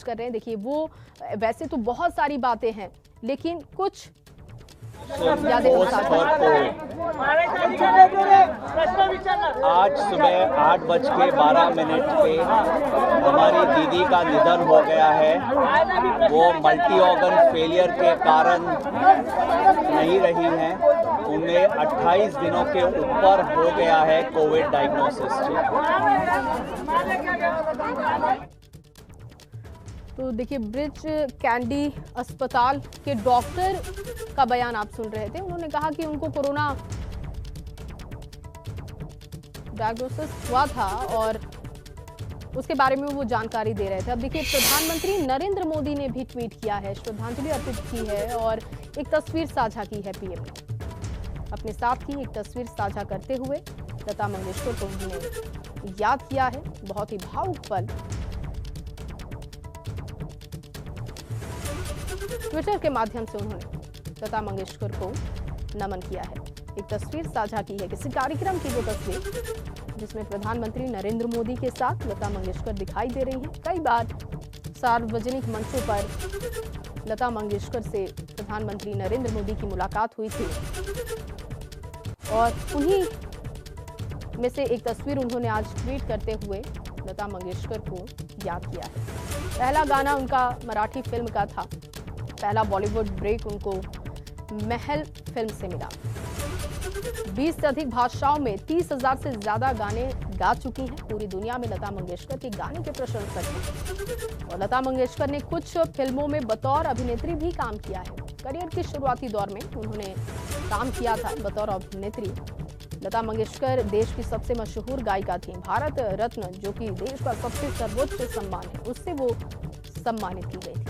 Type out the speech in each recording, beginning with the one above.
कोशिश कर रहे हैं। देखिए वो वैसे तो बहुत सारी बातें हैं, लेकिन कुछ यादें हम साझा आज सुबह 8:12 पे हमारी दीदी का निधन हो गया है। वो मल्टी ऑर्गन फेलियर के कारण नहीं रही हैं। उन्हें 28 दिनों के ऊपर हो गया है कोविड डायग्नोसिस से। तो देखिए ब्रिज कैंडी अस्पताल के डॉक्टर का बयान आप सुन रहे थे। उन्होंने कहा कि उनको कोरोना डायग्नोसिस हुआ था और उसके बारे में वो जानकारी दे रहे थे। अब देखिए प्रधानमंत्री नरेंद्र मोदी ने भी ट्वीट किया है, श्रद्धांजलि अर्पित की है और एक तस्वीर साझा की है। पीएम ने अपने साथ की एक तस्वीर साझा करते हुए लता मंगेशकर को उन्होंने याद किया है। बहुत ही भावुक पल। ट्विटर के माध्यम से उन्होंने लता मंगेशकर को नमन किया है। एक तस्वीर साझा की है, किसी कार्यक्रम की वो तस्वीर जिसमें प्रधानमंत्री नरेंद्र मोदी के साथ लता मंगेशकर दिखाई दे रही हैं। कई बार सार्वजनिक मंचों पर लता मंगेशकर से प्रधानमंत्री नरेंद्र मोदी की मुलाकात हुई थी और उन्हीं में से एक तस्वीर उन्होंने आज ट्वीट करते हुए लता मंगेशकर को याद किया है। पहला गाना उनका मराठी फिल्म का था। पहला बॉलीवुड ब्रेक उनको महल फिल्म से मिला। 20 से अधिक भाषाओं में 30,000 से ज्यादा गाने गा चुकी हैं। पूरी दुनिया में लता मंगेशकर के गाने के प्रशंसक हैं और लता मंगेशकर ने कुछ फिल्मों में बतौर अभिनेत्री भी काम किया है। करियर के शुरुआती दौर में उन्होंने काम किया था बतौर अभिनेत्री। लता मंगेशकर देश की सबसे मशहूर गायिका थी। भारत रत्न, जो कि देश का सबसे सर्वोच्च सम्मान है, उससे वो सम्मानित की गई थी।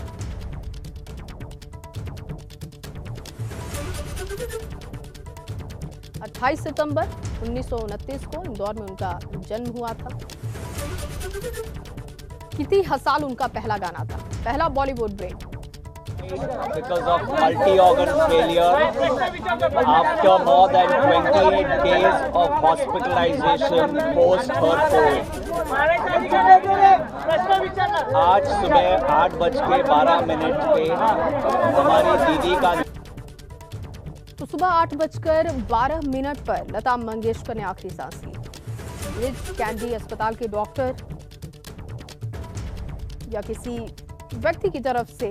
28 सितंबर 1929 को इंदौर में उनका जन्म हुआ था। कितनी हसाल उनका पहला गाना था, पहला Bollywood break. Because of multi-organ failure, after more than 28 days of hospitalization post her COVID, आज सुबह 8:12 पे हमारी दीदी का तो सुबह 8:12 पर लता मंगेशकर ने आखिरी सांस ली। ब्रिज कैंडी अस्पताल के डॉक्टर या किसी व्यक्ति की तरफ से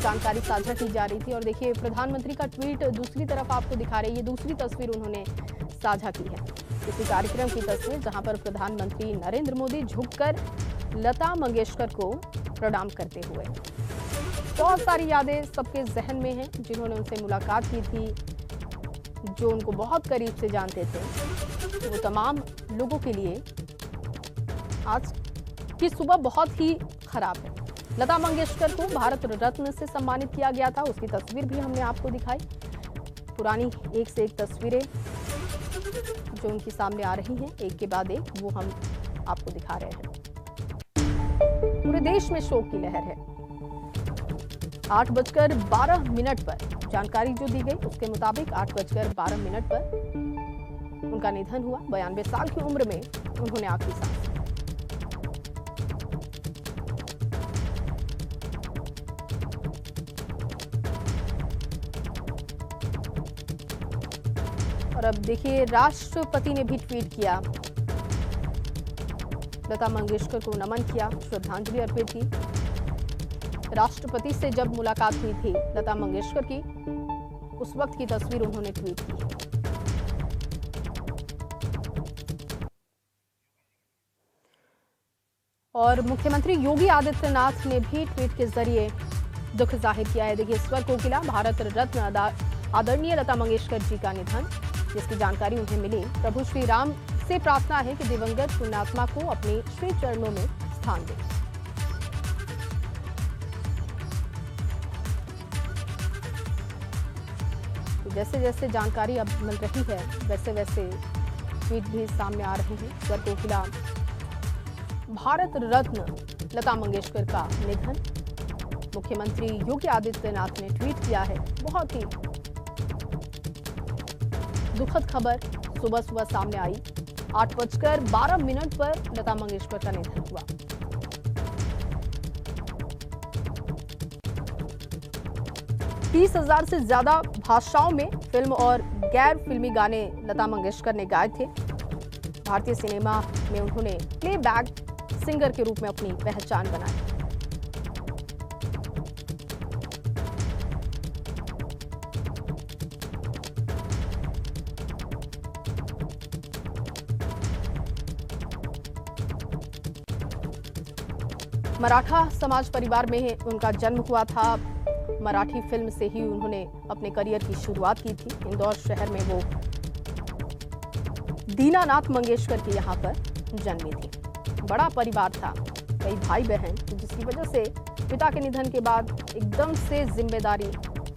जानकारी साझा की जा रही थी और देखिए प्रधानमंत्री का ट्वीट दूसरी तरफ आपको दिखा रही है। दूसरी तस्वीर उन्होंने साझा की है, किसी कार्यक्रम की तस्वीर जहां पर प्रधानमंत्री नरेंद्र मोदी झुककर लता मंगेशकर को प्रणाम करते हुए। बहुत सारी यादें सबके जहन में हैं। जिन्होंने उनसे मुलाकात की थी, जो उनको बहुत करीब से जानते थे, वो तमाम लोगों के लिए आज की सुबह बहुत ही खराब है। लता मंगेशकर को भारत रत्न से सम्मानित किया गया था। उसकी तस्वीर भी हमने आपको दिखाई। पुरानी एक से एक तस्वीरें जो उनके सामने आ रही हैं, एक के बाद एक, वो हम आपको दिखा रहे हैं। पूरे देश में शोक की लहर है। 8:12 पर जानकारी जो दी गई उसके मुताबिक 8:12 पर उनका निधन हुआ। 92 साल की उम्र में उन्होंने आखिरी सांस ली। और अब देखिए राष्ट्रपति ने भी ट्वीट किया, लता मंगेशकर को नमन किया, श्रद्धांजलि अर्पित की। राष्ट्रपति से जब मुलाकात हुई थी लता मंगेशकर की, उस वक्त की तस्वीर उन्होंने ट्वीट की है। और मुख्यमंत्री योगी आदित्यनाथ ने भी ट्वीट के जरिए दुख जाहिर किया है। देखिए स्वर कोकिला, भारत रत्न आदरणीय लता मंगेशकर जी का निधन, जिसकी जानकारी उन्हें मिली। प्रभु श्री राम से प्रार्थना है कि दिवंगत पुण्यात्मा को अपने श्री चरणों में स्थान दें। तो जैसे जैसे जानकारी अब मिल रही है, वैसे वैसे ट्वीट भी सामने आ रहे हैं। स्वर कोकिला, भारत रत्न लता मंगेशकर का निधन, मुख्यमंत्री योगी आदित्यनाथ ने ट्वीट किया है। बहुत ही दुखद खबर सुबह सुबह सामने आई। 8:12 पर लता मंगेशकर का निधन हुआ। 30,000 से ज्यादा भाषाओं में फिल्म और गैर फिल्मी गाने लता मंगेशकर ने गाए थे। भारतीय सिनेमा में उन्होंने प्लेबैक सिंगर के रूप में अपनी पहचान बनाई। मराठा समाज परिवार में उनका जन्म हुआ था। मराठी फिल्म से ही उन्होंने अपने करियर की शुरुआत की थी। इंदौर शहर में वो दीनानाथ मंगेशकर की यहाँ पर जन्मी थी। बड़ा परिवार था, कई भाई बहन, जिसकी वजह से पिता के निधन के बाद एकदम से जिम्मेदारी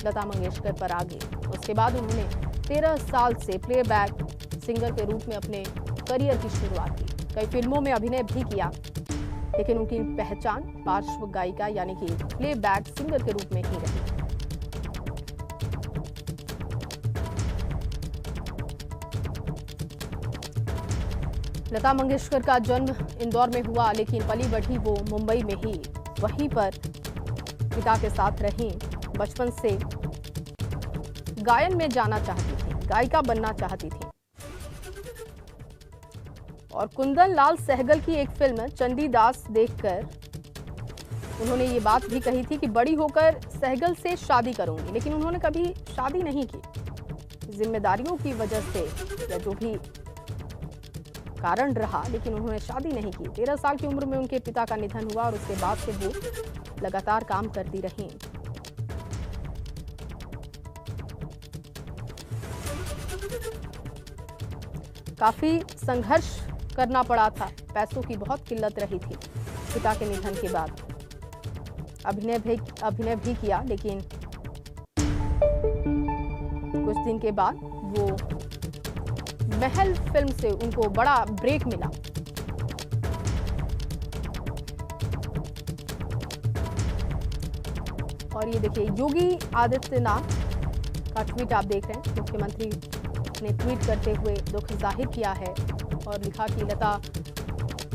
लता मंगेशकर पर आ गई। उसके बाद उन्होंने 13 साल से प्लेबैक सिंगर के रूप में अपने करियर की शुरुआत की। कई फिल्मों में अभिनय भी किया, लेकिन उनकी पहचान पार्श्व गायिका यानी कि प्लेबैक सिंगर के रूप में ही रही। लता मंगेशकर का जन्म इंदौर में हुआ, लेकिन पली बढ़ी वो मुंबई में ही। वहीं पर पिता के साथ रहीं। बचपन से गायन में जाना चाहती थी, गायिका बनना चाहती थी। और कुंदन लाल सहगल की एक फिल्म चंडीदास देखकर उन्होंने ये बात भी कही थी कि बड़ी होकर सहगल से शादी करूंगी, लेकिन उन्होंने कभी शादी नहीं की। जिम्मेदारियों की वजह से या जो भी कारण रहा, लेकिन उन्होंने शादी नहीं की। 13 साल की उम्र में उनके पिता का निधन हुआ और उसके बाद से वो लगातार काम करती रहीं। काफी संघर्ष करना पड़ा था, पैसों की बहुत किल्लत रही थी पिता के निधन के बाद। अभिनय भी किया, लेकिन कुछ दिन के बाद वो महल फिल्म से उनको बड़ा ब्रेक मिला। और ये देखिए, योगी आदित्यनाथ का ट्वीट आप देख रहे हैं। मुख्यमंत्री ने ट्वीट करते हुए दुख जाहिर किया है और लिखा कि लता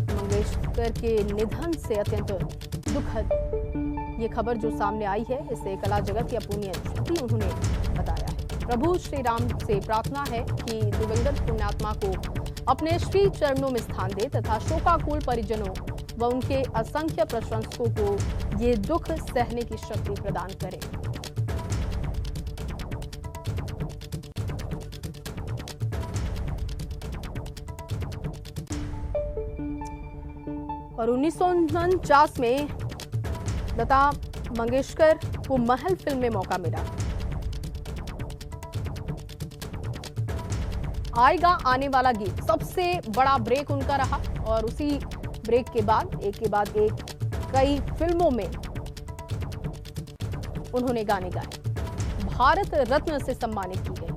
मंगेशकर के निधन से अत्यंत दुखद ये खबर जो सामने आई है, इससे कला जगत की अपूर्णीय क्षति उन्होंने बताया है। प्रभु श्री राम से प्रार्थना है कि दिवंगत पुण्यात्मा को अपने श्री चरणों में स्थान दे तथा शोकाकुल परिजनों व उनके असंख्य प्रशंसकों को ये दुख सहने की शक्ति प्रदान करे। और 1949 में लता मंगेशकर को महल फिल्म में मौका मिला। आएगा आने वाला गीत सबसे बड़ा ब्रेक उनका रहा और उसी ब्रेक के बाद एक कई फिल्मों में उन्होंने गाने गाए। भारत रत्न से सम्मानित की गई।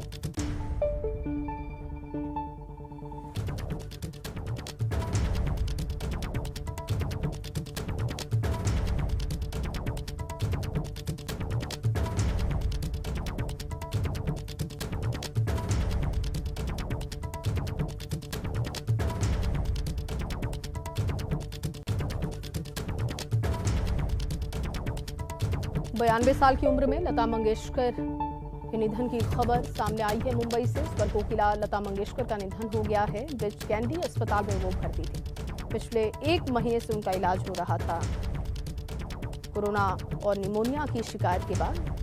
बयानवे साल की उम्र में लता मंगेशकर के निधन की खबर सामने आई है मुंबई से। स्वर कोकिला लता मंगेशकर का निधन हो गया है। ब्रिज कैंडी अस्पताल में वो भर्ती थी। पिछले 1 महीने से उनका इलाज हो रहा था। कोरोना और निमोनिया की शिकायत के बाद